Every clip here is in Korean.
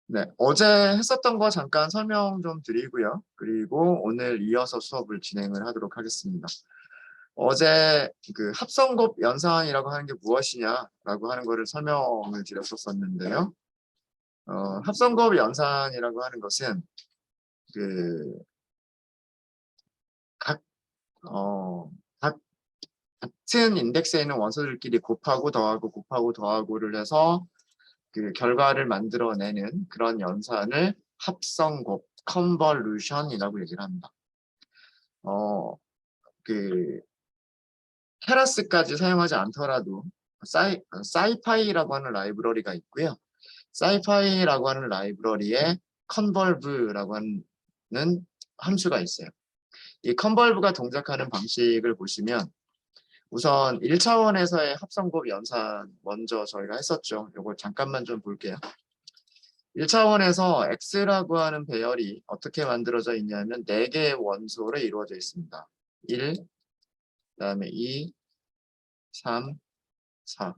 네, 어제 했었던 거 잠깐 설명 좀 드리고요. 그리고 오늘 이어서 수업을 진행을 하도록 하겠습니다. 어제 그 합성곱 연산이라고 하는 게 무엇이냐라고 하는 거를 설명을 드렸었는데요. 합성곱 연산이라고 하는 것은 그 각, 어, 각 같은 인덱스에 있는 원소들끼리 곱하고 더하고 곱하고 더하고를 해서 그 결과를 만들어내는 그런 연산을 합성곱, 컨볼루션이라고 얘기를 합니다. 어, 그 케라스까지 사용하지 않더라도 사이파이라고 하는 라이브러리가 있고요. 사이파이라고 하는 라이브러리에 컨벌브라고 하는 함수가 있어요. 이 컨벌브가 동작하는 방식을 보시면 우선 1차원에서의 합성곱 연산 먼저 저희가 했었죠. 이걸 잠깐만 좀 볼게요. 1차원에서 X라고 하는 배열이 어떻게 만들어져 있냐면 4개의 원소로 이루어져 있습니다. 1, 그다음에 2, 3, 4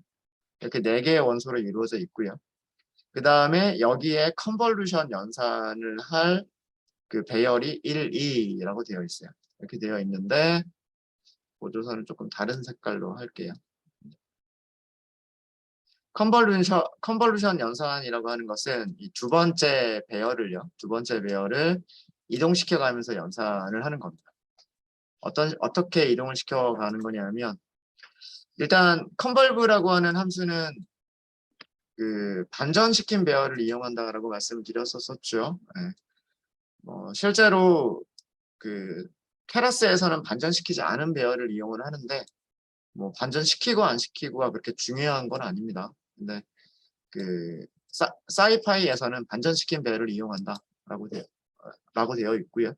이렇게 4개의 원소로 이루어져 있고요. 그 다음에 여기에 컨볼루션 연산을 할 그 배열이 1, 2라고 되어 있어요. 이렇게 되어 있는데 보조선을 조금 다른 색깔로 할게요. 컨볼루션 연산이라고 하는 것은 이 두 번째 배열을요. 두 번째 배열을 이동시켜 가면서 연산을 하는 겁니다. 어떻게 이동을 시켜 가는 거냐면 일단 컨벌브라고 하는 함수는 그 반전시킨 배열을 이용한다라고 말씀드렸었죠. 네. 실제로 그 케라스에서는 반전시키지 않은 배열을 이용을 하는데 뭐 반전시키고 안 시키고가 그렇게 중요한 건 아닙니다. 근데 그 사이파이에서는 반전시킨 배열을 이용한다라고 되어 있고요.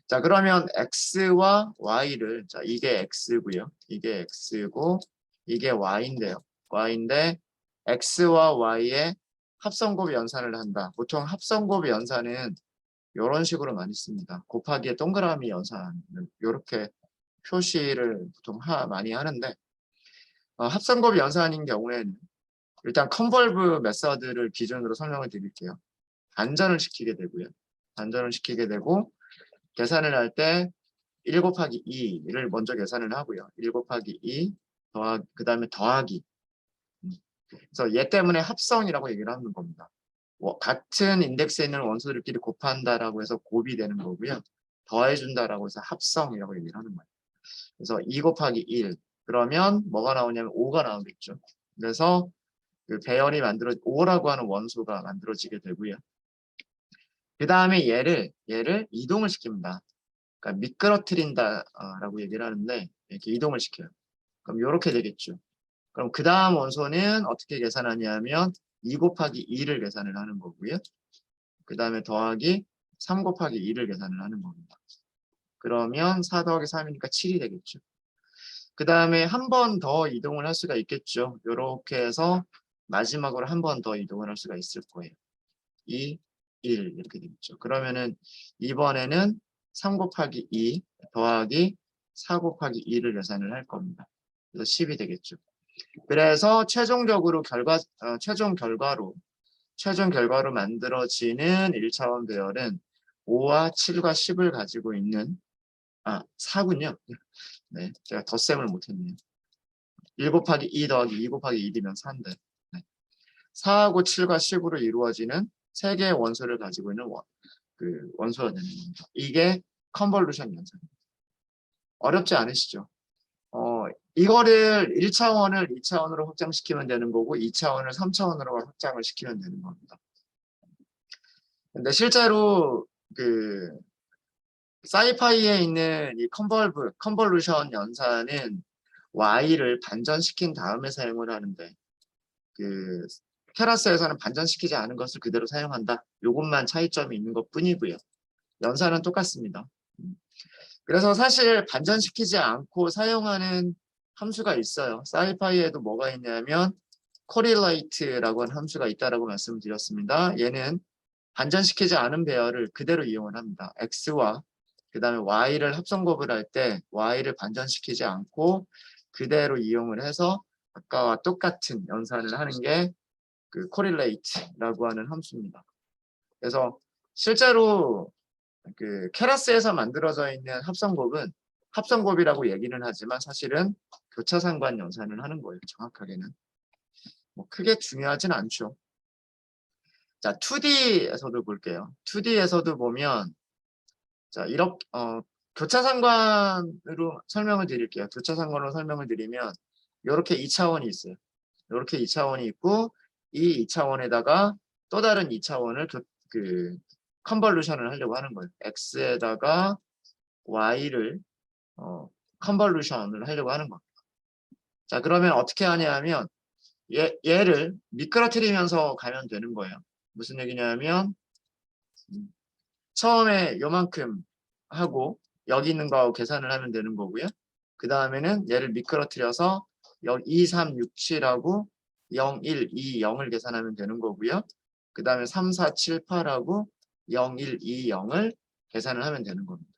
자, 그러면 x와 y를 자, 이게 x고요. 이게 x고 이게 y인데요. y인데 x와 y의 합성곱 연산을 한다. 보통 합성곱 연산은 이런 식으로 많이 씁니다. 곱하기에 동그라미 연산 이렇게 표시를 보통 많이 하는데 합성곱 연산인 경우에는 일단 컨벌브 메서드를 기준으로 설명을 드릴게요. 반전을 시키게 되고요. 반전을 시키게 되고 계산을 할 때 1 곱하기 2를 먼저 계산을 하고요. 1 곱하기 2 그 다음에 더하기. 그래서 얘 때문에 합성이라고 얘기를 하는 겁니다. 같은 인덱스에 있는 원소들끼리 곱한다라고 해서 곱이 되는 거고요. 더해준다라고 해서 합성이라고 얘기를 하는 거예요. 그래서 2 곱하기 1 그러면 뭐가 나오냐면 5가 나오겠죠. 그래서 그 배열이 5라고 하는 원소가 만들어지게 되고요. 그 다음에 얘를 이동을 시킵니다. 그러니까 미끄러뜨린다라고 얘기를 하는데 이렇게 이동을 시켜요. 그럼 이렇게 되겠죠. 그럼 그 다음 원소는 어떻게 계산하냐면 2 곱하기 2를 계산을 하는 거고요. 그 다음에 더하기 3 곱하기 2를 계산을 하는 겁니다. 그러면 4 더하기 3이니까 7이 되겠죠. 그 다음에 한 번 더 이동을 할 수가 있겠죠. 이렇게 해서 마지막으로 한 번 더 이동을 할 수가 있을 거예요. 2, 1 이렇게 되겠죠. 그러면은 이번에는 3 곱하기 2 더하기 4 곱하기 2를 계산을 할 겁니다. 그래서 10이 되겠죠. 그래서 최종 결과로 만들어지는 1차원 배열은 5와 7과 10을 가지고 있는 4군요. 네, 제가 덧셈을 못했네요. 1 곱하기 2 더하기 2 곱하기 1이면 4인데 4하고 7과 10으로 이루어지는 3개의 원소를 가지고 있는 원소가 되는 겁니다. 이게 컨볼루션 연산입니다. 어렵지 않으시죠? 이거를 1차원을 2차원으로 확장시키면 되는 거고 2차원을 3차원으로 확장을 시키면 되는 겁니다. 근데 실제로 그 사이파이에 있는 이 컨볼루션 연산은 y를 반전시킨 다음에 사용을 하는데 그 케라스에서는 반전시키지 않은 것을 그대로 사용한다. 이것만 차이점이 있는 것 뿐이고요. 연산은 똑같습니다. 그래서 사실 반전시키지 않고 사용하는 함수가 있어요. 사이파이에도 뭐가 있냐면 correlate라고 하는 함수가 있다라고 말씀드렸습니다. 얘는 반전시키지 않은 배열을 그대로 이용을 합니다. x와 그 다음에 y를 합성곱을 할 때 y를 반전시키지 않고 그대로 이용을 해서 아까와 똑같은 연산을 하는 게 그 correlate라고 하는 함수입니다. 그래서 실제로 그 케라스에서 만들어져 있는 합성곱은 합성곱이라고 얘기는 하지만 사실은 교차상관 연산을 하는 거예요. 정확하게는. 뭐 크게 중요하진 않죠. 자, 2D에서도 볼게요. 2D에서도 보면 자, 이렇게 교차상관으로 설명을 드릴게요. 교차상관으로 설명을 드리면 이렇게 2차원이 있어요. 이렇게 2차원이 있고 이 2차원에다가 또 다른 2차원을 컨볼루션을 하려고 하는 거예요. x에다가 y를 컨볼루션을 하려고 하는 겁니다. 자, 그러면 어떻게 하냐면 얘를 미끄러뜨리면서 가면 되는 거예요. 무슨 얘기냐면 처음에 요만큼 하고 여기 있는 거하고 계산을 하면 되는 거고요. 그 다음에는 얘를 미끄러뜨려서 2, 3, 6, 7하고 0, 1, 2, 0을 계산하면 되는 거고요. 그 다음에 3, 4, 7, 8하고 0, 1, 2, 0을 계산을 하면 되는 겁니다.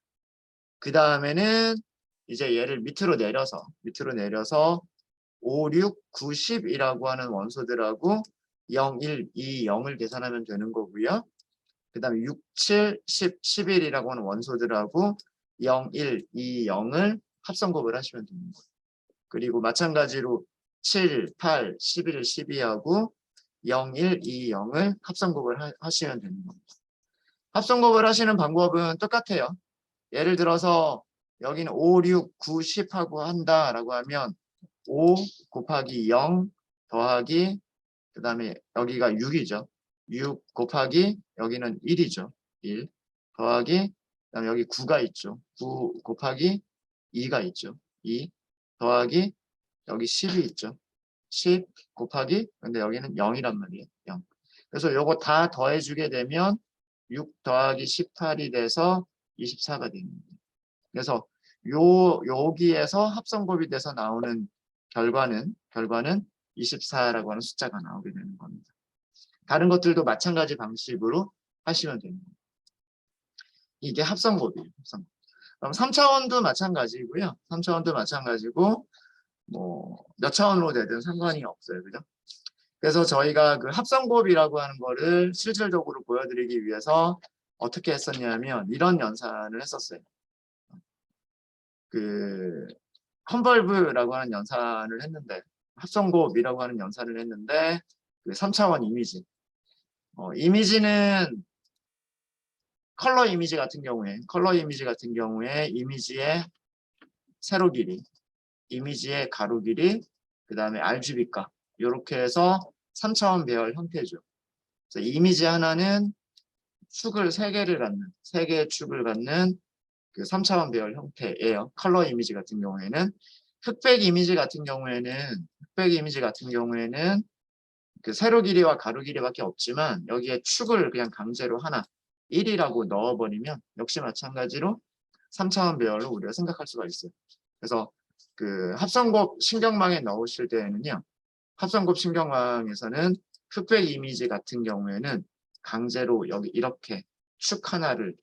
그 다음에는 이제 얘를 밑으로 내려서 5, 6, 9, 10이라고 하는 원소들하고 0, 1, 2, 0을 계산하면 되는 거고요. 그 다음에 6, 7, 10, 11이라고 하는 원소들하고 0, 1, 2, 0을 합성곱을 하시면 됩니다. 그리고 마찬가지로 7, 8, 11, 12하고 0, 1, 2, 0을 합성곱을 하시면 되는 겁니다. 합성곱을 하시는 방법은 똑같아요. 예를 들어서 여기는 5, 6, 9, 10하고 한다라고 하면 5 곱하기 0 더하기 그 다음에 여기가 6이죠. 6 곱하기 여기는 1이죠. 1 더하기 그 다음에 여기 9가 있죠. 9 곱하기 2가 있죠. 2 더하기 여기 10이 있죠. 10 곱하기 근데 여기는 0이란 말이에요. 0. 그래서 요거 다 더해주게 되면 6 더하기 18이 돼서 24가 됩니다. 그래서 여기에서 합성곱이 돼서 나오는 결과는 24라고 하는 숫자가 나오게 되는 겁니다. 다른 것들도 마찬가지 방식으로 하시면 됩니다. 이게 합성곱이에요. 합성곱. 그럼 3차원도 마찬가지고요. 3차원도 마찬가지고 뭐 몇 차원으로 되든 상관이 없어요. 그죠? 그래서 저희가 그 합성곱이라고 하는 거를 실질적으로 보여드리기 위해서 어떻게 했었냐면 이런 연산을 했었어요. 그 컨벌브라고 하는 연산을 했는데 합성곱이라고 하는 연산을 했는데 그 3차원 이미지 이미지는 컬러 이미지 같은 경우에 이미지의 세로 길이 이미지의 가로 길이 그 다음에 RGB값 이렇게 해서 3차원 배열 형태죠. 그래서 이미지 하나는 축을 3개를 갖는 3개의 축을 갖는 그 3차원 배열 형태예요. 컬러 이미지 같은 경우에는 흑백 이미지 같은 경우에는 그 세로 길이와 가로 길이밖에 없지만 여기에 축을 그냥 강제로 하나 1이라고 넣어버리면 역시 마찬가지로 3차원 배열로 우리가 생각할 수가 있어요. 그래서 그 합성곱 신경망에 넣으실 때에는요. 합성곱 신경망에서는 흑백 이미지 같은 경우에는 강제로 여기 이렇게 축 하나를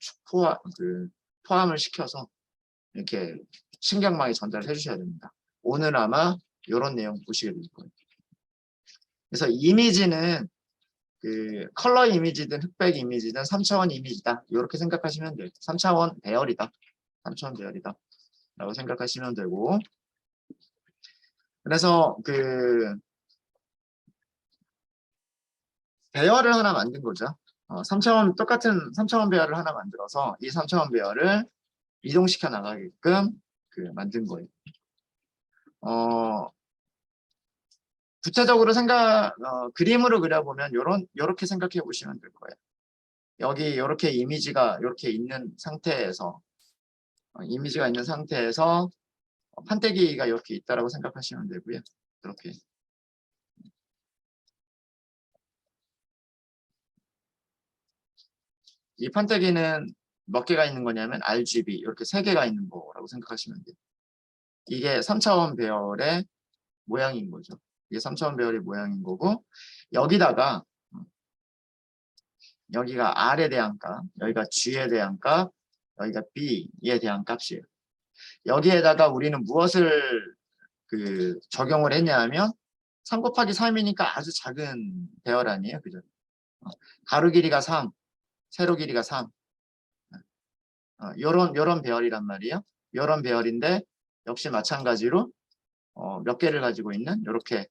포함을 시켜서 이렇게 신경망에 전달을 해주셔야 됩니다. 오늘 아마 이런 내용 보시게 될 거예요. 그래서 이미지는 그 컬러 이미지든 흑백 이미지든 3차원 이미지다. 이렇게 생각하시면 돼요. 3차원 배열이다. 3차원 배열이다. 라고 생각하시면 되고 그래서 그 배열을 하나 만든 거죠. 3차원 똑같은 3차원 배열을 하나 만들어서 이 3차원 배열을 이동시켜 나가게끔 만든 거예요. 구체적으로 그림으로 그려보면 요렇게 생각해 보시면 될 거예요. 여기 이렇게 이미지가 이렇게 있는 상태에서 판때기가 이렇게 있다라고 생각하시면 되고요. 이렇게 이 판때기는 몇 개가 있는 거냐면 RGB 이렇게 3개가 있는 거라고 생각하시면 돼요. 이게 3차원 배열의 모양인 거죠. 이게 3차원 배열의 모양인 거고 여기다가 여기가 R에 대한 값, 여기가 G에 대한 값, 여기가 B에 대한 값이에요. 여기에다가 우리는 무엇을 적용을 했냐 하면 3 곱하기 3이니까 아주 작은 배열 아니에요. 그죠? 가로 길이가 3, 세로 길이가 3. 요런 배열이란 말이에요. 요런 배열인데 역시 마찬가지로 몇 개를 가지고 있는 이렇게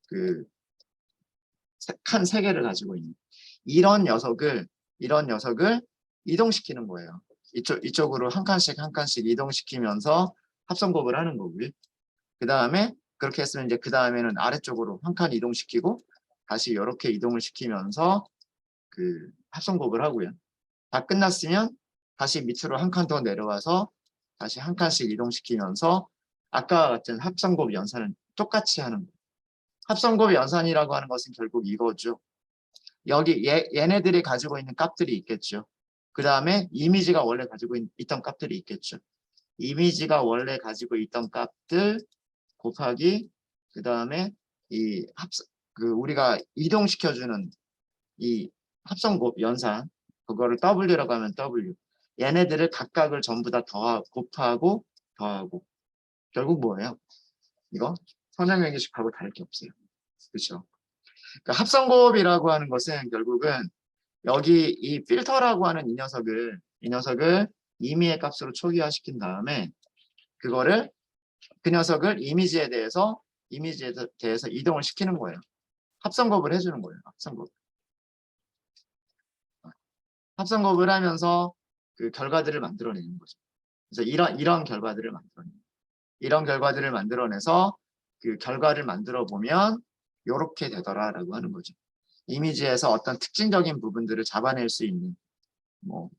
그 칸 3개를 가지고 있는 이런 녀석을 이동시키는 거예요. 이쪽으로 한 칸씩 이동시키면서 합성곱을 하는 거고요. 그 다음에 그렇게 했으면 이제 그 다음에는 아래쪽으로 한 칸 이동시키고 다시 이렇게 이동을 시키면서 그 합성곱을 하고요. 다 끝났으면 다시 밑으로 한 칸 더 내려와서 다시 한 칸씩 이동시키면서 아까와 같은 합성곱 연산을 똑같이 하는 거예요. 합성곱 연산이라고 하는 것은 결국 이거죠. 여기 얘네들이 가지고 있는 값들이 있겠죠. 그 다음에 이미지가 원래 가지고 있던 값들이 있겠죠. 이미지가 원래 가지고 있던 값들 곱하기 그 다음에 우리가 이동시켜주는 이 합성곱 연산 그거를 W라고 하면 W 얘네들을 각각을 전부 다 곱하고 더하고 결국 뭐예요? 이거 선형형식하고 다를 게 없어요. 그렇죠? 그러니까 합성곱이라고 하는 것은 결국은 여기 이 필터라고 하는 이 녀석을 임의의 값으로 초기화시킨 다음에 그거를 그 녀석을 이미지에 대해서 이동을 시키는 거예요. 합성곱을 해주는 거예요. 합성곱을 하면서 그 결과들을 만들어내는 거죠. 그래서 이런 결과들을 만들어내서 그 결과를 만들어 보면 이렇게 되더라라고 하는 거죠. 이미지에서 어떤 특징적인 부분들을 잡아낼 수 있는 뭐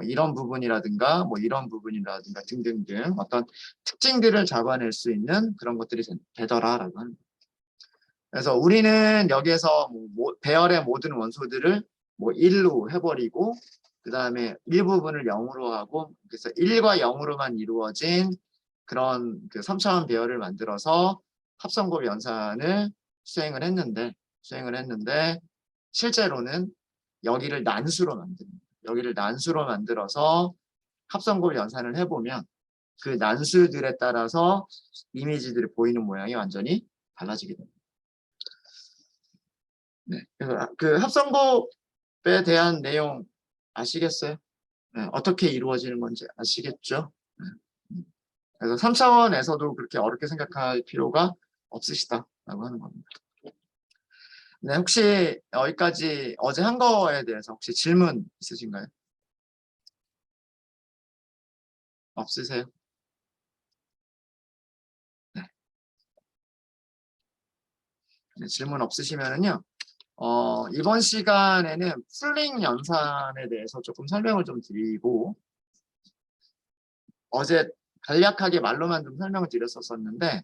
이런 부분이라든가 이런 부분이라든가 등등등 어떤 특징들을 잡아낼 수 있는 그런 것들이 되더라라고 하는 거예요. 그래서 우리는 여기에서 배열의 모든 원소들을 1로 해버리고 그 다음에 일부분을 0으로 하고 그래서 1과 0으로만 이루어진 그런 그 3차원 배열을 만들어서 합성곱 연산을 수행을 했는데 실제로는 여기를 난수로 만들어서 합성곱 연산을 해보면 그 난수들에 따라서 이미지들이 보이는 모양이 완전히 달라지게 됩니다. 네, 그래서 그 합성곱에 대한 내용 아시겠어요? 네, 어떻게 이루어지는 건지 아시겠죠? 네. 그래서 3차원에서도 그렇게 어렵게 생각할 필요가 없으시다라고 하는 겁니다. 네, 혹시 여기까지 어제 한 거에 대해서 혹시 질문 있으신가요? 없으세요? 네. 네, 질문 없으시면은요. 이번 시간에는 풀링 연산에 대해서 조금 설명을 좀 드리고 어제 간략하게 말로만 좀 설명을 드렸었는데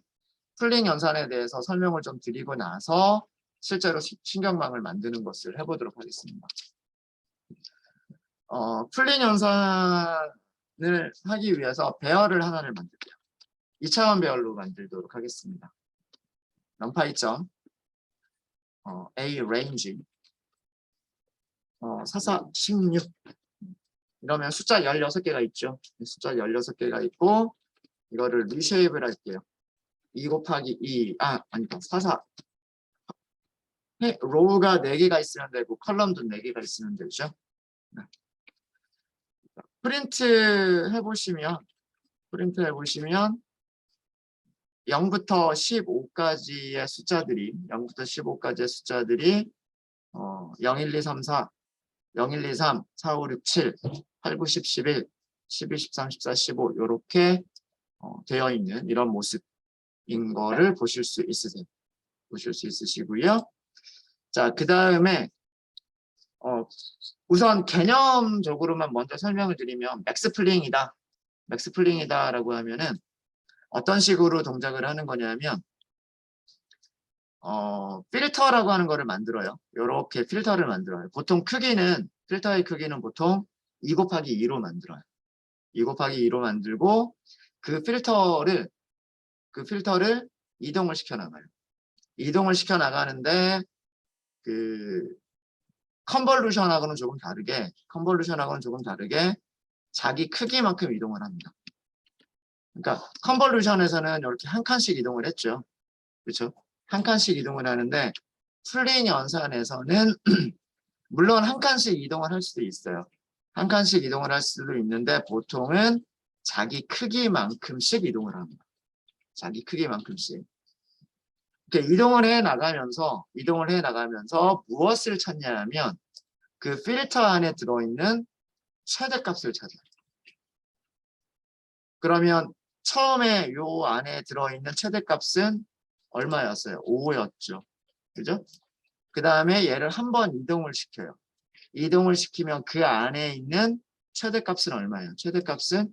풀링 연산에 대해서 설명을 좀 드리고 나서 실제로 신경망을 만드는 것을 해보도록 하겠습니다. 풀링 연산을 하기 위해서 배열을 하나를 만들게요. 2차원 배열로 만들도록 하겠습니다. numPy.점 A range 44, 16 이러면 숫자 16개가 있죠. 숫자 16개가 있고 이거를 리쉐입을 할게요. 2 곱하기 2, 아니다. 44 로우가 4개가 있으면 되고 컬럼도 4개가 있으면 되죠. 네. 프린트 해보시면 0부터 15까지의 숫자들이 0, 1, 2, 3, 4 0, 1, 2, 3, 4, 5, 6, 7, 8, 9, 10, 11, 12, 13, 14, 15 이렇게 되어 있는 이런 모습인 거를 보실 수 있으시고요. 자, 그 다음에 우선 개념적으로만 먼저 설명을 드리면 맥스플링이다라고 하면은 어떤 식으로 동작을 하는 거냐면 필터라고 하는 거를 만들어요. 이렇게 필터를 만들어요. 보통 필터의 크기는 보통 2 곱하기 2로 만들어요. 2 곱하기 2로 만들고 그 필터를 이동을 시켜 나가요. 이동을 시켜 나가는데 그 컨볼루션하고는 조금 다르게 자기 크기만큼 이동을 합니다. 그러니까 컨볼루션에서는 이렇게 한 칸씩 이동을 했죠. 그렇죠? 한 칸씩 이동을 하는데 풀링 연산에서는 물론 한 칸씩 이동을 할 수도 있어요. 한 칸씩 이동을 할 수도 있는데 보통은 자기 크기만큼씩 이동을 합니다. 자기 크기만큼씩. 이렇게 이동을 해 나가면서 무엇을 찾냐면 그 필터 안에 들어있는 최대값을 찾아요. 그러면 처음에 요 안에 들어있는 최대값은 얼마였어요? 5였죠. 그죠? 그 다음에 얘를 한번 이동을 시켜요. 이동을 시키면 그 안에 있는 최대값은 얼마예요? 최대값은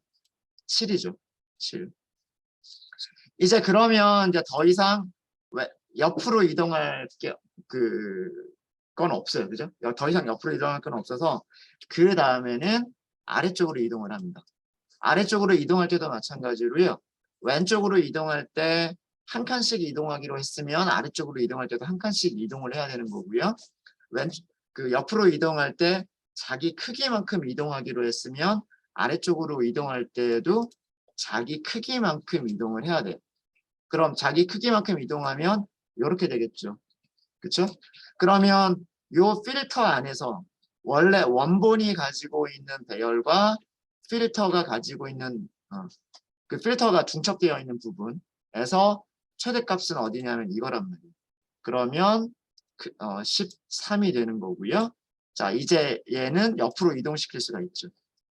7이죠. 7. 이제 그러면 이제 더 이상 옆으로 이동할 건 없어요. 그죠? 더 이상 옆으로 이동할 건 없어서 그 다음에는 아래쪽으로 이동을 합니다. 아래쪽으로 이동할 때도 마찬가지로요. 왼쪽으로 이동할 때 한 칸씩 이동하기로 했으면 아래쪽으로 이동할 때도 한 칸씩 이동을 해야 되는 거고요. 옆으로 이동할 때 자기 크기만큼 이동하기로 했으면 아래쪽으로 이동할 때도 자기 크기만큼 이동을 해야 돼요. 그럼 자기 크기만큼 이동하면 이렇게 되겠죠. 그렇죠? 그러면 요 필터 안에서 원래 원본이 가지고 있는 배열과 필터가 가지고 있는 그 필터가 중첩되어 있는 부분에서 최대값은 어디냐면 이거란 말이에요. 그러면 13이 되는 거고요. 자, 이제 얘는 옆으로 이동시킬 수가 있죠.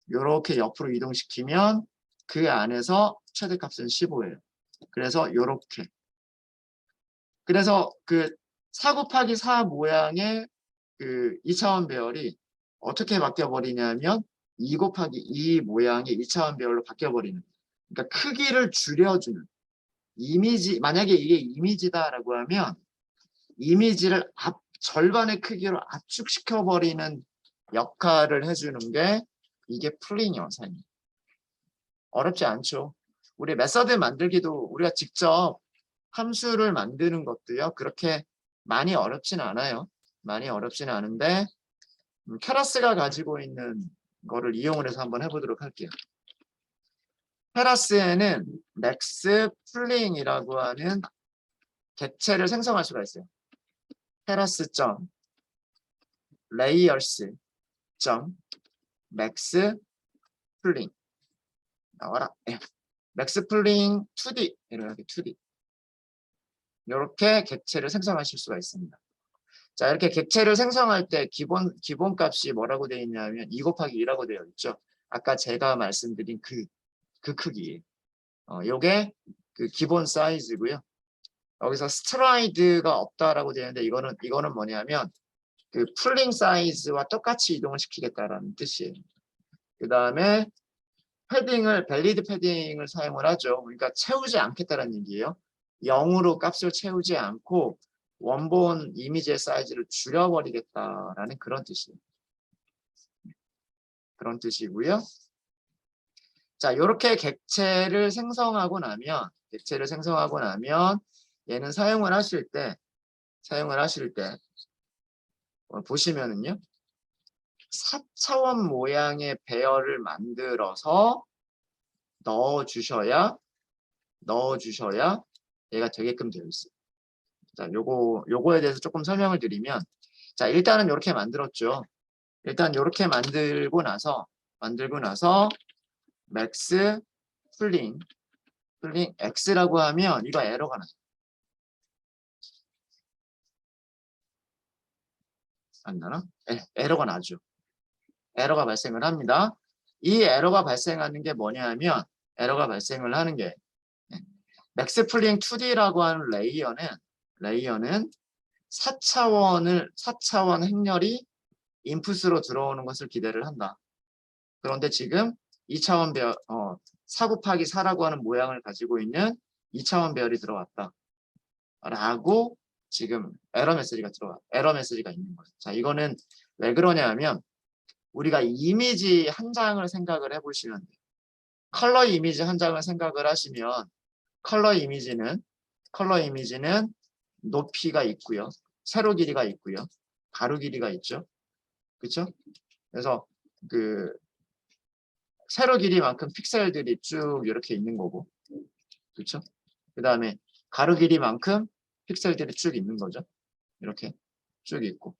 이렇게 옆으로 이동시키면 그 안에서 최대값은 15예요. 그래서 이렇게. 그래서 그 4 곱하기 4 모양의 그 2차원 배열이 어떻게 바뀌어버리냐면 2 곱하기 2 모양의 2차원 배열로 바뀌어버리는. 그러니까 크기를 줄여주는. 만약에 이게 이미지다라고 하면 이미지를 절반의 크기로 압축시켜버리는 역할을 해주는 게 이게 플링 영상이에요. 어렵지 않죠. 우리 메서드 만들기도 우리가 직접 함수를 만드는 것도요. 그렇게 많이 어렵진 않아요. 많이 어렵지는 않은데 케라스가 가지고 있는 거를 이용을 해서 한번 해보도록 할게요. 케라스에는 맥스 풀링이라고 하는 객체를 생성할 수가 있어요. 케라스.layers. 맥스 풀링 나와라. 맥스 풀링 2D 이렇게 2D 이렇게 객체를 생성하실 수가 있습니다. 자, 이렇게 객체를 생성할 때 기본 값이 뭐라고 되어 있냐면 2 곱하기 2라고 되어 있죠. 아까 제가 말씀드린 그 크기. 요게 그 기본 사이즈고요. 여기서 스트라이드가 없다라고 되어 있는데 이거는 뭐냐면 그 풀링 사이즈와 똑같이 이동을 시키겠다라는 뜻이에요. 그 다음에 밸리드 패딩을 사용을 하죠. 그러니까 채우지 않겠다라는 얘기예요. 0으로 값을 채우지 않고 원본 이미지의 사이즈를 줄여버리겠다라는 그런 뜻이에요. 그런 뜻이고요. 자, 이렇게 객체를 생성하고 나면 얘는 사용을 하실 때 보시면은요. 4차원 모양의 배열을 만들어서 넣어주셔야 얘가 되게끔 되어 있어요. 자, 요거에 대해서 조금 설명을 드리면, 자, 일단은 이렇게 만들었죠. 일단 이렇게 만들고 나서 맥스 풀링 x라고 하면 이거 에러가 나요. 안 나나? 에러가 나죠. 에러가 발생을 합니다. 이 에러가 발생하는 게 뭐냐면 에러가 발생을 하는 게 맥스 풀링 2D라고 하는 레이어는 4차원 행렬이 인풋으로 들어오는 것을 기대를 한다. 그런데 지금 2차원 배열 4 곱하기 4라고 하는 모양을 가지고 있는 2차원 배열이 들어왔다. 라고 지금 에러 메시지가 있는 거예요. 자, 이거는 왜 그러냐면 우리가 이미지 한 장을 생각을 해보시면 돼요. 컬러 이미지 한 장을 생각을 하시면 컬러 이미지는 높이가 있고요. 세로 길이가 있고요. 가로 길이가 있죠. 그렇죠? 그래서 그 세로 길이만큼 픽셀들이 쭉 이렇게 있는 거고. 그렇죠? 그다음에 가로 길이만큼 픽셀들이 쭉 있는 거죠. 이렇게 쭉 있고.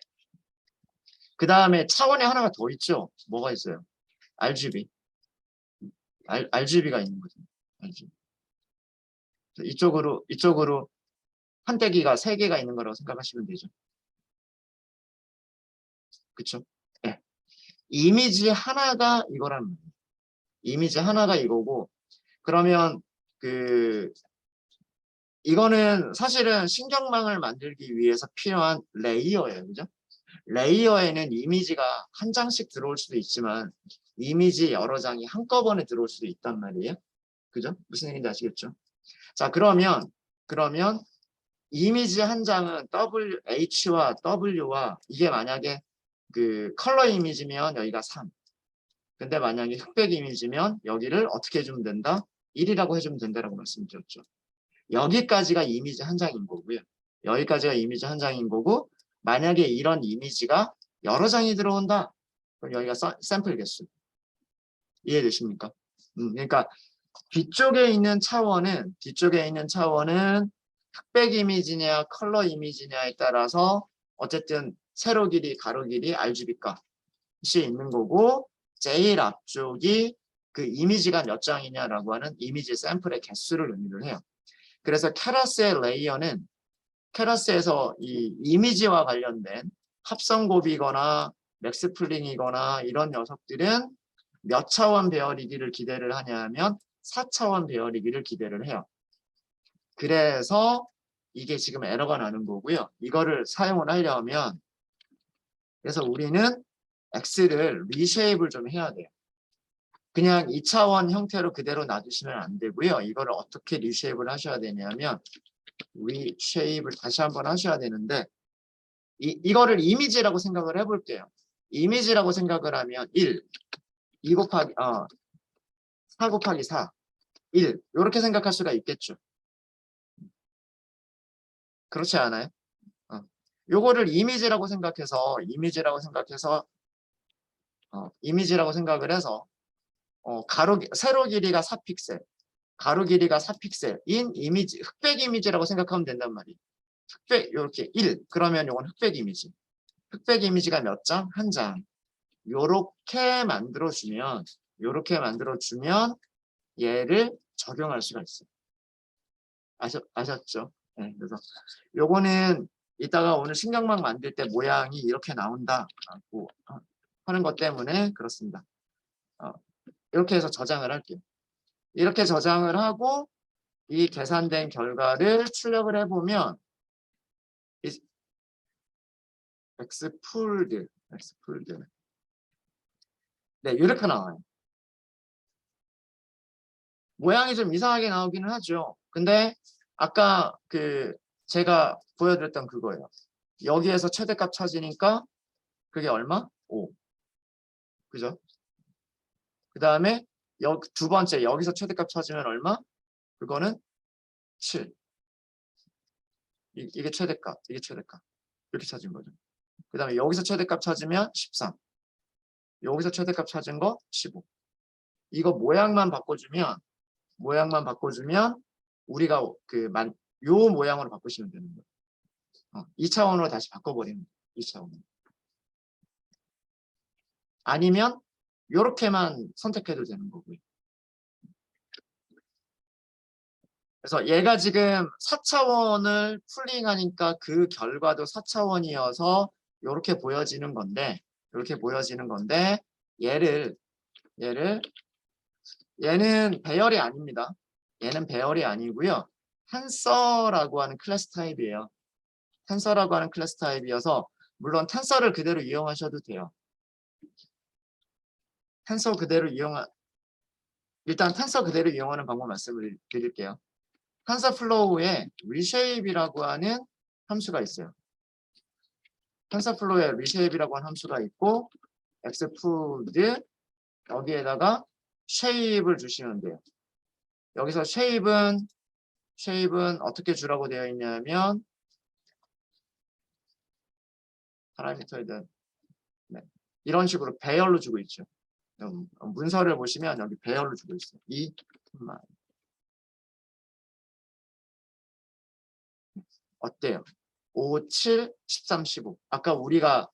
그다음에 차원이 하나가 더 있죠. 뭐가 있어요? RGB. RGB가 있는 거죠. RGB. 이쪽으로 판때기가 3개가 있는 거라고 생각하시면 되죠. 그쵸? 네. 이미지 하나가 이거라는 거예요. 이미지 하나가 이거고, 그러면 이거는 사실은 신경망을 만들기 위해서 필요한 레이어예요. 그죠? 레이어에는 이미지가 한 장씩 들어올 수도 있지만 이미지 여러 장이 한꺼번에 들어올 수도 있단 말이에요. 그죠? 무슨 얘기인지 아시겠죠? 자, 그러면 이미지 한 장은 H와 W와 이게 만약에 컬러 이미지면 여기가 3. 근데 만약에 흑백 이미지면 여기를 어떻게 해주면 된다? 1이라고 해주면 된다라고 말씀드렸죠. 여기까지가 이미지 한 장인 거고요. 여기까지가 이미지 한 장인 거고, 만약에 이런 이미지가 여러 장이 들어온다. 그럼 여기가 샘플 개수. 이해되십니까? 그러니까 뒤쪽에 있는 차원은 흑백 이미지냐 컬러 이미지냐에 따라서 어쨌든 세로 길이, 가로 길이, RGB 값이 있는 거고, 제일 앞쪽이 그 이미지가 몇 장이냐라고 하는 이미지 샘플의 개수를 의미를 해요. 그래서 케라스의 레이어는 케라스에서 이 이미지와 관련된 합성곱이거나 맥스플링이거나 이런 녀석들은 몇 차원 배열이기를 기대를 하냐면 4차원 배열이기를 기대를 해요. 그래서 이게 지금 에러가 나는 거고요. 이거를 사용을 하려면 그래서 우리는 X를 리쉐입을 좀 해야 돼요. 그냥 2차원 형태로 그대로 놔두시면 안 되고요. 이거를 어떻게 리쉐입을 하셔야 되냐면 리쉐입을 다시 한번 하셔야 되는데 이거를 이미지라고 생각을 해볼게요. 이미지라고 생각을 하면 4 곱하기 4, 1 이렇게 생각할 수가 있겠죠. 그렇지 않아요? 요거를 이미지라고 생각해서 이미지라고 생각을 해서 세로 길이가 4픽셀, 가로 길이가 4픽셀인 이미지, 흑백 이미지라고 생각하면 된단 말이에요. 흑백 이렇게 1 그러면 요건 흑백 이미지. 흑백 이미지가 몇 장? 한 장. 요렇게 만들어주면 얘를 적용할 수가 있어요. 아셨죠? 네, 그래서 요거는 이따가 오늘 신경망 만들 때 모양이 이렇게 나온다라고 하는 것 때문에 그렇습니다. 이렇게 해서 저장을 할게요. 이렇게 저장을 하고 이 계산된 결과를 출력을 해보면 엑스풀드 네, 이렇게 나와요. 모양이 좀 이상하게 나오기는 하죠. 근데 아까 제가 보여드렸던 그거예요. 여기에서 최대값 찾으니까 그게 얼마? 5. 그죠? 그 다음에 두 번째 여기서 최대값 찾으면 얼마? 그거는 7. 이게 최대값. 이렇게 찾은 거죠. 그 다음에 여기서 최대값 찾으면 13. 여기서 최대값 찾은 거 15. 이거 모양만 바꿔주면 우리가 요 모양으로 바꾸시면 되는 거예요. 2차원으로 다시 바꿔버리는 거예요. 2차원으로. 아니면 이렇게만 선택해도 되는 거고요. 그래서 얘가 지금 4차원을 풀링하니까 그 결과도 4차원이어서 이렇게 보여지는 건데 얘는 배열이 아닙니다. 얘는 배열이 아니고요. 텐서라고 하는 클래스 타입이에요. 텐서라고 하는 클래스 타입이어서 물론 텐서를 그대로 이용하셔도 돼요. 일단 텐서 그대로 이용하는 방법 말씀을 드릴게요. 텐서플로우에 reshape이라고 하는 함수가 있어요. 텐서플로우에 reshape이라고 하는 함수가 있고 explode 여기에다가 shape을 주시면 돼요. 여기서 shape은 어떻게 주라고 되어 있냐면 파라미터에 대한 이런 식으로 배열로 주고 있죠. 문서를 보시면 여기 배열로 주고 있어요. 어때요? 5, 7, 13, 15. 아까 우리가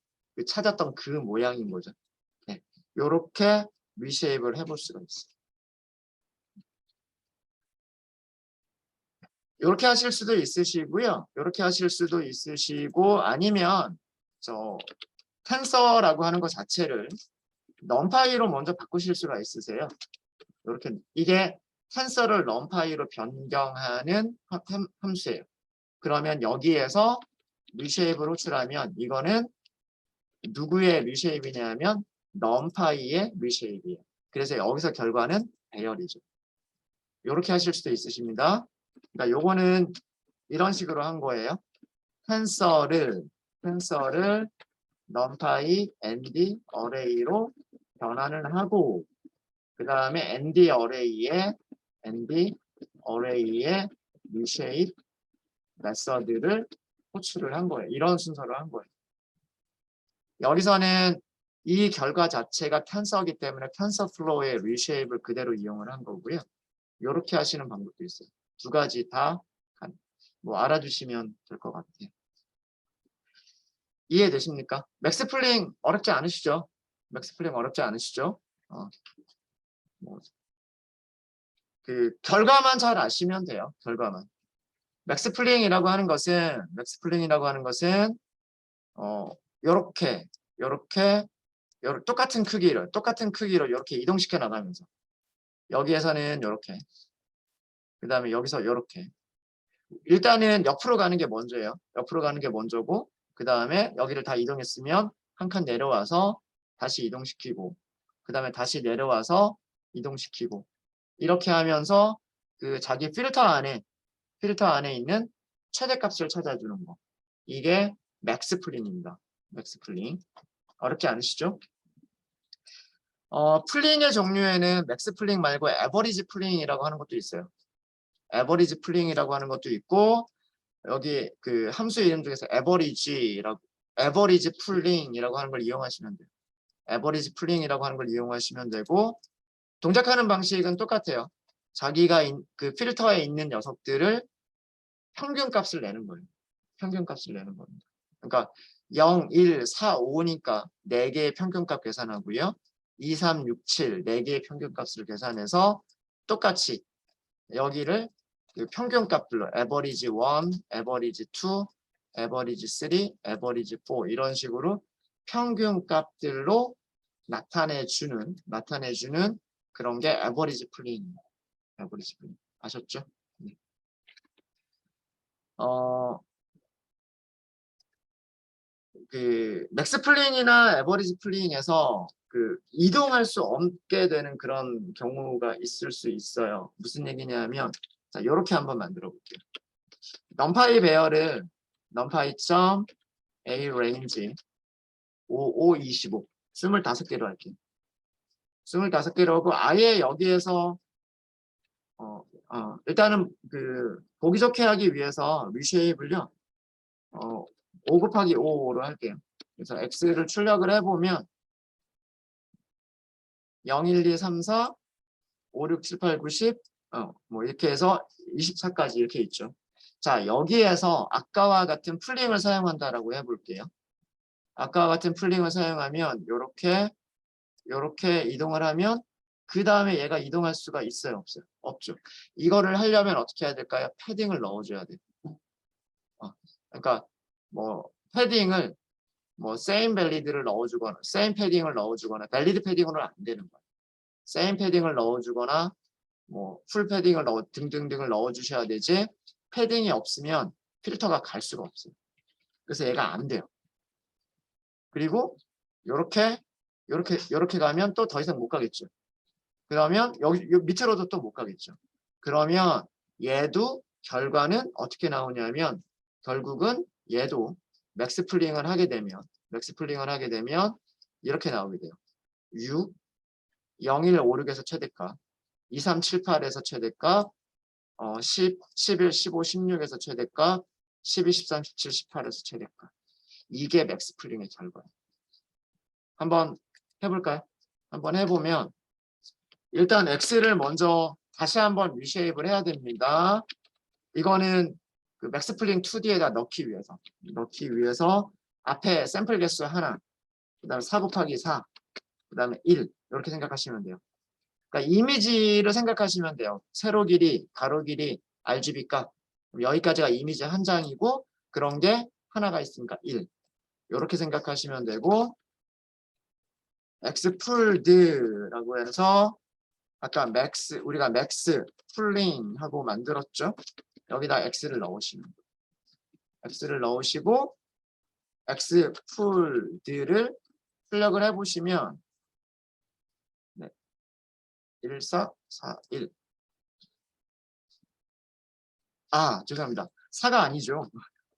찾았던 그 모양인 거죠. 네. 요렇게 리쉐입을 해볼 수가 있어요. 이렇게 하실 수도 있으시고요. 이렇게 하실 수도 있으시고 아니면 저 텐서라고 하는 것 자체를 넘파이로 먼저 바꾸실 수가 있으세요. 이렇게 이게 텐서를 넘파이로 변경하는 함수예요. 그러면 여기에서 리쉐입을 호출하면 이거는 누구의 리쉐입이냐면 넘파이의 리쉐입이에요. 그래서 여기서 결과는 배열이죠. 이렇게 하실 수도 있으십니다. 그러니까 요거는 이런 식으로 한 거예요. 텐서를 numpy nd array로 변환을 하고 그 다음에 nd array에 reshape 메서드를 호출을 한 거예요. 이런 순서로 한 거예요. 여기서는 이 결과 자체가 텐서이기 때문에 텐서플로우의 reshape을 그대로 이용을 한 거고요. 이렇게 하시는 방법도 있어요. 두 가지 다 뭐 알아두시면 될 것 같아요. 이해되십니까? 맥스플링 어렵지 않으시죠? 맥스플링 어렵지 않으시죠? 그 결과만 잘 아시면 돼요. 결과만. 맥스플링이라고 하는 것은 요렇게 똑같은 크기로 이렇게 이동시켜 나가면서 여기에서는 요렇게 그 다음에 여기서 요렇게 일단은 옆으로 가는 게 먼저예요. 옆으로 가는 게 먼저고 그 다음에 여기를 다 이동했으면 한 칸 내려와서 다시 이동시키고 그 다음에 다시 내려와서 이동시키고 이렇게 하면서 그 자기 필터 안에 있는 최대값을 찾아주는 거. 이게 맥스플링입니다. 맥스플링. 어렵지 않으시죠? 플링의 종류에는 맥스플링 말고 에버리지 플링이라고 하는 것도 있어요. 에버리지 플링이라고 하는 것도 있고 여기 그 함수 이름 중에서 에버리지 풀링이라고 하는 걸 이용하시면 돼요. 에버리지 풀링이라고 하는 걸 이용하시면 되고 동작하는 방식은 똑같아요. 자기가 그 필터에 있는 녀석들을 평균값을 내는 거예요. 평균값을 내는 겁니다. 그러니까 0, 1, 4, 5니까 4개의 평균값 계산하고요. 2, 3, 6, 7 4개의 평균값을 계산해서 똑같이 여기를 그 평균값들로 average 1, average 2, average 3, average 4 이런 식으로 평균값들로 나타내주는 그런 게 average 풀링입니다. average 풀링. 아셨죠? 네. 그 맥스 풀링이나 에버리지 풀링에서 그 이동할 수 없게 되는 그런 경우가 있을 수 있어요. 무슨 얘기냐면 자, 이렇게 한번 만들어 볼게요. numpy 배열을 numpy.a range 5525 25개로 할게요. 25개로 하고 아예 여기에서 일단은 그 보기 좋게 하기 위해서 리쉐입을요 5 곱하기 5로 할게요. 그래서 x를 출력을 해보면 0, 1, 2, 3, 4, 5, 6, 7, 8, 9, 10 뭐 이렇게 해서 24까지 이렇게 있죠. 자, 여기에서 아까와 같은 풀링을 사용한다라고 해볼게요. 아까와 같은 풀링을 사용하면 요렇게 이동을 하면 그 다음에 얘가 이동할 수가 있어요? 없어요? 없죠. 이거를 하려면 어떻게 해야 될까요? 패딩을 넣어줘야 돼요. 그러니까 뭐 패딩을 뭐 same valid를 넣어주거나 same 패딩을 넣어주거나 valid 패딩으로는 안 되는 거예요. same 패딩을 넣어주거나 뭐 풀 패딩을 등등등을 넣어주셔야 되지 패딩이 없으면 필터가 갈 수가 없어요. 그래서 얘가 안 돼요. 그리고 요렇게 가면 또 더 이상 못 가겠죠. 그러면 여기 밑으로도 또 못 가겠죠. 그러면 얘도 결과는 어떻게 나오냐면 결국은 얘도 맥스 풀링을 하게 되면 이렇게 나오게 돼요. 6, 0, 1, 5, 6에서 최대값, 2, 3, 7, 8에서 최대값, 10, 11, 15, 16에서 최대값, 12, 13, 17, 18에서 최대값. 이게 맥스 풀링의 결과예요. 한번 해볼까요? 한번 해보면 일단 x를 먼저 다시 한번 리쉐입을 해야 됩니다. 이거는 그 맥스플링 2D에다 넣기 위해서 앞에 샘플 개수 하나, 그 다음에 4 곱하기 4, 그 다음에 1 이렇게 생각하시면 돼요. 그러니까 이미지를 생각하시면 돼요. 세로 길이, 가로 길이, RGB 값. 여기까지가 이미지 한 장이고 그런 게 하나가 있으니까 1. 이렇게 생각하시면 되고 엑스풀드라고 해서 아까 맥스 우리가 맥스 풀링 하고 만들었죠. 여기다 x를 넣으시면 x를 넣으시고 엑스풀드를 출력을 해보시면 네, 1, 4, 4, 1. 아, 죄송합니다. 4가 아니죠.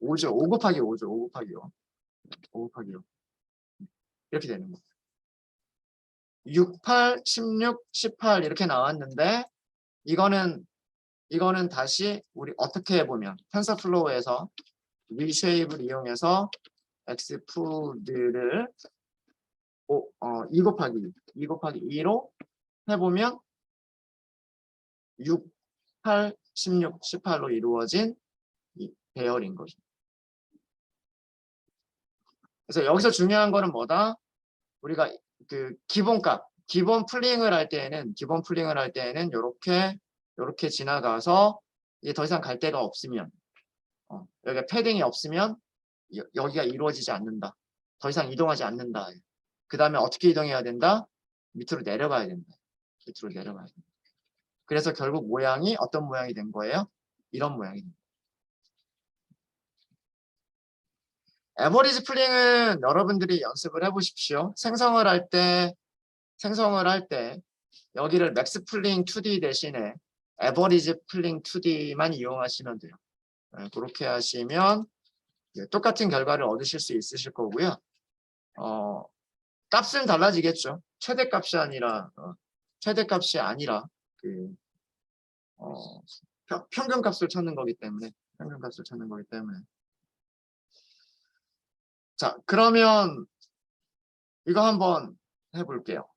5죠. 5 곱하기 5죠. 5 곱하기 5. 5 곱하기 5. 이렇게 되는 거예요. 6, 8, 16, 18 이렇게 나왔는데 이거는 다시 우리 어떻게 해보면 텐서플로우에서 리쉐입을 이용해서 엑스푸드를 2 곱하기 2로 해보면 6, 8, 16, 18로 이루어진 이 배열인 거죠. 그래서 여기서 중요한 거는 뭐다? 우리가 그 기본값, 기본 풀링을 할 때에는 이렇게 지나가서 이제 더 이상 갈 데가 없으면 여기가 패딩이 없으면 여기가 이루어지지 않는다. 더 이상 이동하지 않는다. 그 다음에 어떻게 이동해야 된다? 밑으로 내려가야 된다. 밑으로 내려가야 된다. 그래서 결국 모양이 어떤 모양이 된 거예요? 이런 모양이 된 거예요. 에버리지 풀링은 여러분들이 연습을 해보십시오. 생성을 할 때 여기를 맥스 풀링 2D 대신에 에버리지 풀링 2D만 이용하시면 돼요. 그렇게 하시면 똑같은 결과를 얻으실 수 있으실 거고요. 값은 달라지겠죠. 최대값이 아니라 그 평균값을 찾는 거기 때문에 자, 그러면 이거 한번 해볼게요.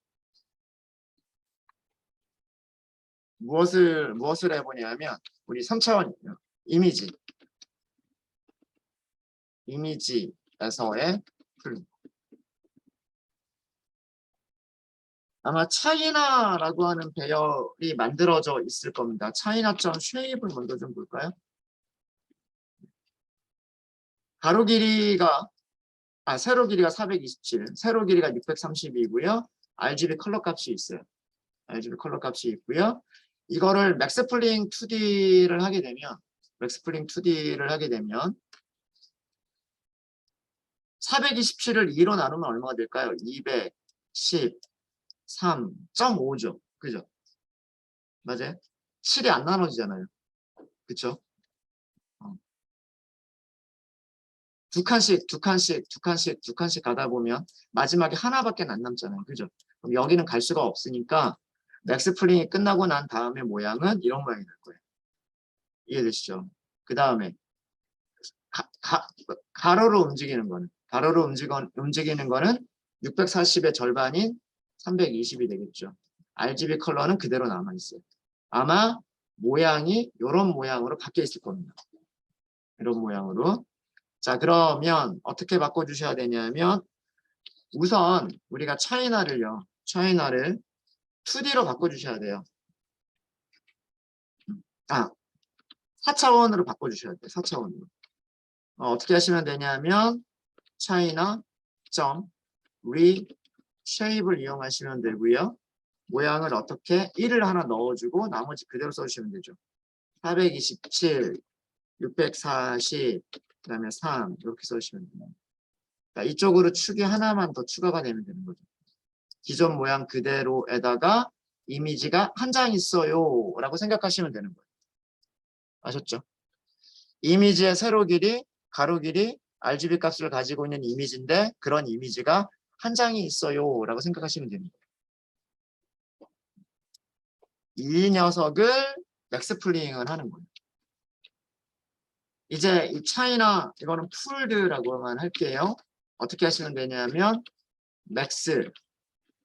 무엇을 해보냐면 우리 3차원 이미지에서의 풀. 아마 차이나라고 하는 배열이 만들어져 있을 겁니다. 차이나점 쉐입을 먼저 좀 볼까요? 가로 길이가 세로 길이가 427, 세로 길이가 632고요. RGB 컬러 값이 있어요. RGB 컬러 값이 있고요. 이거를 맥스플링 2D를 하게 되면 427을 2로 나누면 얼마가 될까요? 213.5죠. 그죠? 맞아요? 7이 안 나눠지잖아요. 그쵸? 두 칸씩 가다 보면 마지막에 하나밖에 안 남잖아요. 그죠? 그럼 여기는 갈 수가 없으니까 맥스 풀링이 끝나고 난 다음에 모양은 이런 모양이 될 거예요. 이해되시죠? 그 다음에 가로로 움직이는 거는 640의 절반인 320이 되겠죠. RGB 컬러는 그대로 남아있어요. 아마 모양이 이런 모양으로 바뀌어 있을 겁니다. 이런 모양으로. 자, 그러면 어떻게 바꿔주셔야 되냐면 우선 우리가 차이나를 2D로 바꿔주셔야 돼요. 4차원으로 바꿔주셔야 돼요. 4차원으로. 어떻게 하시면 되냐면 차이나 점 reshape을 이용하시면 되고요. 모양을 어떻게 1을 하나 넣어주고 나머지 그대로 써주시면 되죠. 427, 640, 그 다음에 3 이렇게 써주시면 됩니다. 그러니까 이쪽으로 축이 하나만 더 추가가 되면 되는 거죠. 기존 모양 그대로에다가 이미지가 한 장 있어요 라고 생각하시면 되는 거예요. 아셨죠? 이미지의 세로 길이, 가로 길이, RGB 값을 가지고 있는 이미지인데 그런 이미지가 한 장이 있어요 라고 생각하시면 됩니다. 이 녀석을 맥스플링을 하는 거예요. 이제 이 차이나 이거는 풀드라고만 할게요. 어떻게 하시면 되냐면 맥스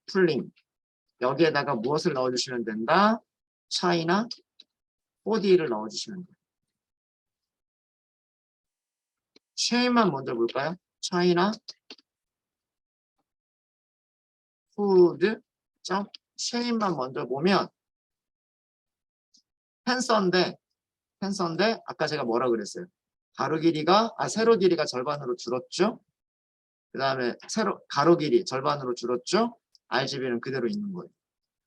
풀링 여기에다가 무엇을 넣어주시면 된다? 차이나 4D를 넣어주시면 돼요. 쉐입만 먼저 볼까요? 차이나 food 점 chain만 먼저 보면 텐서인데 아까 제가 뭐라 그랬어요? 세로 길이가 절반으로 줄었죠? 그 다음에 가로 길이 절반으로 줄었죠? RGB는 그대로 있는 거예요.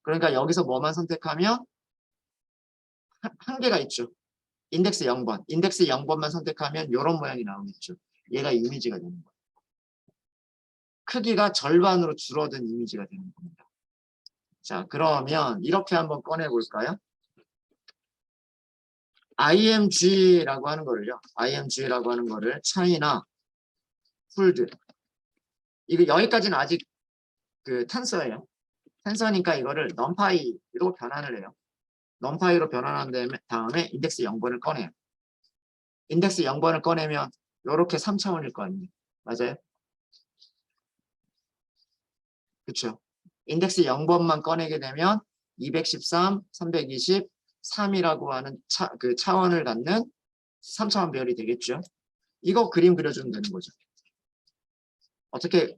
그러니까 여기서 뭐만 선택하면 한 개가 있죠. 인덱스 0번. 인덱스 0번만 선택하면 이런 모양이 나오겠죠. 얘가 이미지가 되는 거예요. 크기가 절반으로 줄어든 이미지가 되는 겁니다. 자, 그러면 이렇게 한번 꺼내볼까요? IMG라고 하는 거를요. IMG라고 하는 거를 차이나 풀드. 이거 여기까지는 아직 그 텐서예요. 텐서니까 이거를 numPy로 변환을 해요. numPy로 변환한 다음에 인덱스 0번을 꺼내요. 인덱스 0번을 꺼내면 이렇게 3차원일 거 아니에요. 맞아요? 그렇죠. 인덱스 0번만 꺼내게 되면 213, 320, 3이라고 하는 차원을 갖는 3차원 별이 되겠죠. 이거 그림 그려주면 되는 거죠. 어떻게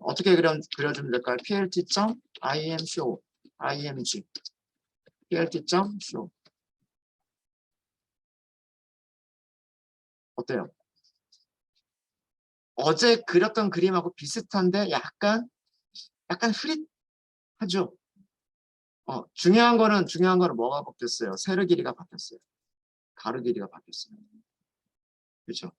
그려주면 될까요? plt.imshow img plt.show 어때요? 어제 그렸던 그림하고 비슷한데 약간 흐릿하죠. 중요한 거는 뭐가 바뀌었어요? 세로 길이가 바뀌었어요. 가로 길이가 바뀌었어요. 그렇죠?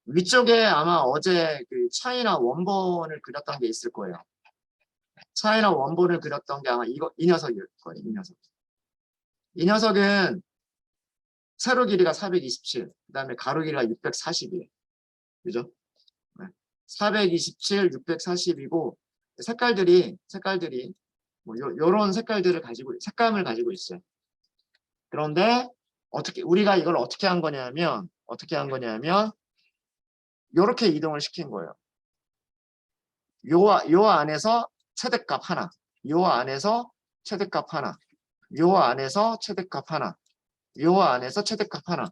위쪽에 아마 어제 그 차이나 원본을 그렸던 게 있을 거예요. 차이나 원본을 그렸던 게 아마 이 녀석일 거예요. 이 녀석은 세로 길이가 427, 그 다음에 가로 길이가 640이에요. 그죠? 427, 640이고 색깔들이 뭐 요런 색감을 가지고 있어요. 그런데 우리가 이걸 어떻게 한 거냐면 요렇게 이동을 시킨 거예요. 요 안에서 최대값 하나, 요 안에서 최대값 하나, 요 안에서 최대값 하나, 요 안에서 최대값 하나.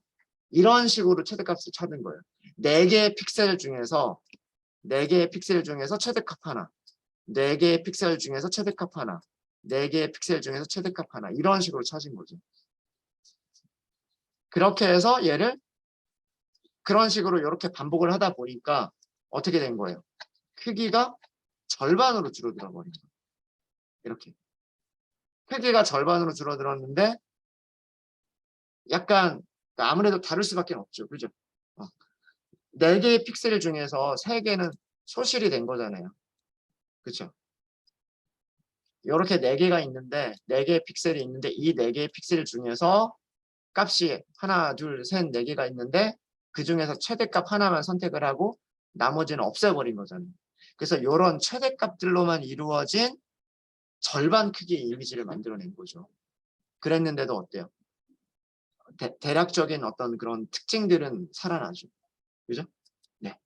이런 식으로 최대값을 찾은 거예요. 4개의 픽셀 중에서 최대값 하나, 4개의 픽셀 중에서 최대값 하나, 4개의 픽셀 중에서 최대값 하나. 이런 식으로 찾은 거죠. 그렇게 해서 얘를 그런 식으로 이렇게 반복을 하다 보니까 어떻게 된 거예요? 크기가 절반으로 줄어들어 버린 거예요. 이렇게. 크기가 절반으로 줄어들었는데 약간 아무래도 다를 수밖에 없죠. 그죠? 4개의 픽셀 중에서 3개는 소실이 된 거잖아요. 그렇죠? 이렇게 4개가 있는데 4개의 픽셀이 있는데 이 4개의 픽셀 중에서 값이 하나, 둘, 셋, 4개가 있는데 그 중에서 최대값 하나만 선택을 하고 나머지는 없애버린 거잖아요. 그래서 이런 최대값들로만 이루어진 절반 크기의 이미지를 만들어낸 거죠. 그랬는데도 어때요? 대략적인 어떤 그런 특징들은 살아나죠. 그죠? 네.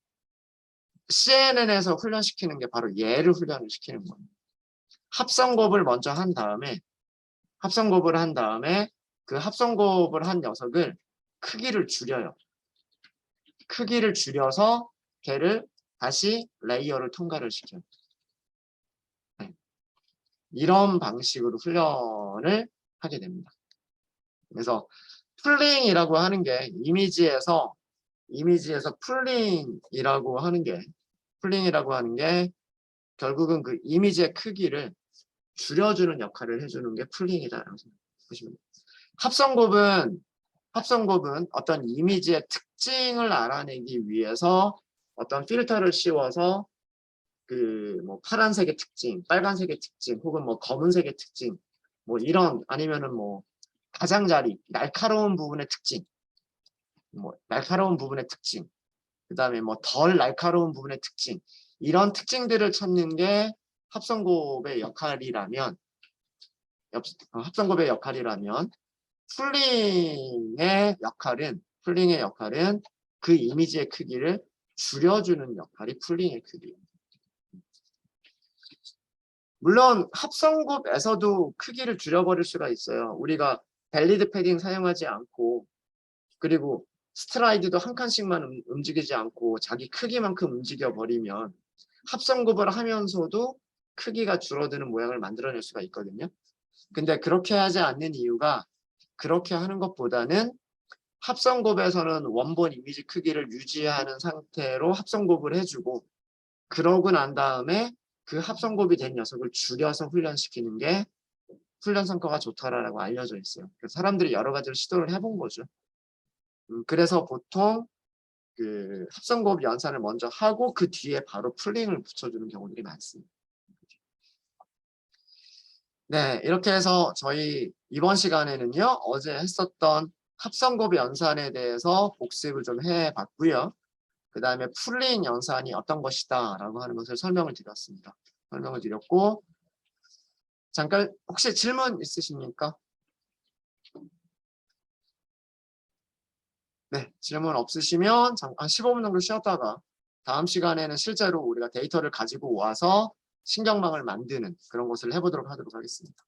CNN에서 훈련시키는 게 바로 얘를 훈련을 시키는 거예요. 합성곱을 먼저 한 다음에 그 합성곱을 한 녀석을 크기를 줄여요. 크기를 줄여서 걔를 다시 레이어를 통과를 시켜요. 네. 이런 방식으로 훈련을 하게 됩니다. 그래서 풀링이라고 하는 게 이미지에서 풀링이라고 하는 게 결국은 그 이미지의 크기를 줄여주는 역할을 해주는 게 풀링이다라고 보시면 돼요. 합성곱은 어떤 이미지의 특징을 알아내기 위해서 어떤 필터를 씌워서 그 뭐 파란색의 특징, 빨간색의 특징, 혹은 뭐 검은색의 특징, 뭐 이런 아니면은 뭐 가장자리, 날카로운 부분의 특징, 그 다음에 뭐 덜 날카로운 부분의 특징, 이런 특징들을 찾는 게 합성곱의 역할이라면 풀링의 역할은 그 이미지의 크기를 줄여주는 역할이 풀링의 크기예요. 물론 합성곱에서도 크기를 줄여버릴 수가 있어요. 우리가 밸리드 패딩 사용하지 않고 그리고 스트라이드도 한 칸씩만 움직이지 않고 자기 크기만큼 움직여 버리면 합성곱을 하면서도 크기가 줄어드는 모양을 만들어낼 수가 있거든요. 근데 그렇게 하지 않는 이유가 그렇게 하는 것보다는 합성곱에서는 원본 이미지 크기를 유지하는 상태로 합성곱을 해주고 그러고 난 다음에 그 합성곱이 된 녀석을 줄여서 훈련시키는 게 훈련 성과가 좋다라고 알려져 있어요. 그래서 사람들이 여러 가지를 시도를 해본 거죠. 그래서 보통 그 합성곱 연산을 먼저 하고 그 뒤에 바로 풀링을 붙여주는 경우들이 많습니다. 네, 이렇게 해서 저희 이번 시간에는요, 어제 했었던 합성곱 연산에 대해서 복습을 좀 해봤고요. 그 다음에 풀링 연산이 어떤 것이다 라고 하는 것을 설명을 드렸습니다. 설명을 드렸고, 잠깐 혹시 질문 있으십니까? 네, 질문 없으시면 잠깐 15분 정도 쉬었다가 다음 시간에는 실제로 우리가 데이터를 가지고 와서 신경망을 만드는 그런 것을 해보도록 하겠습니다.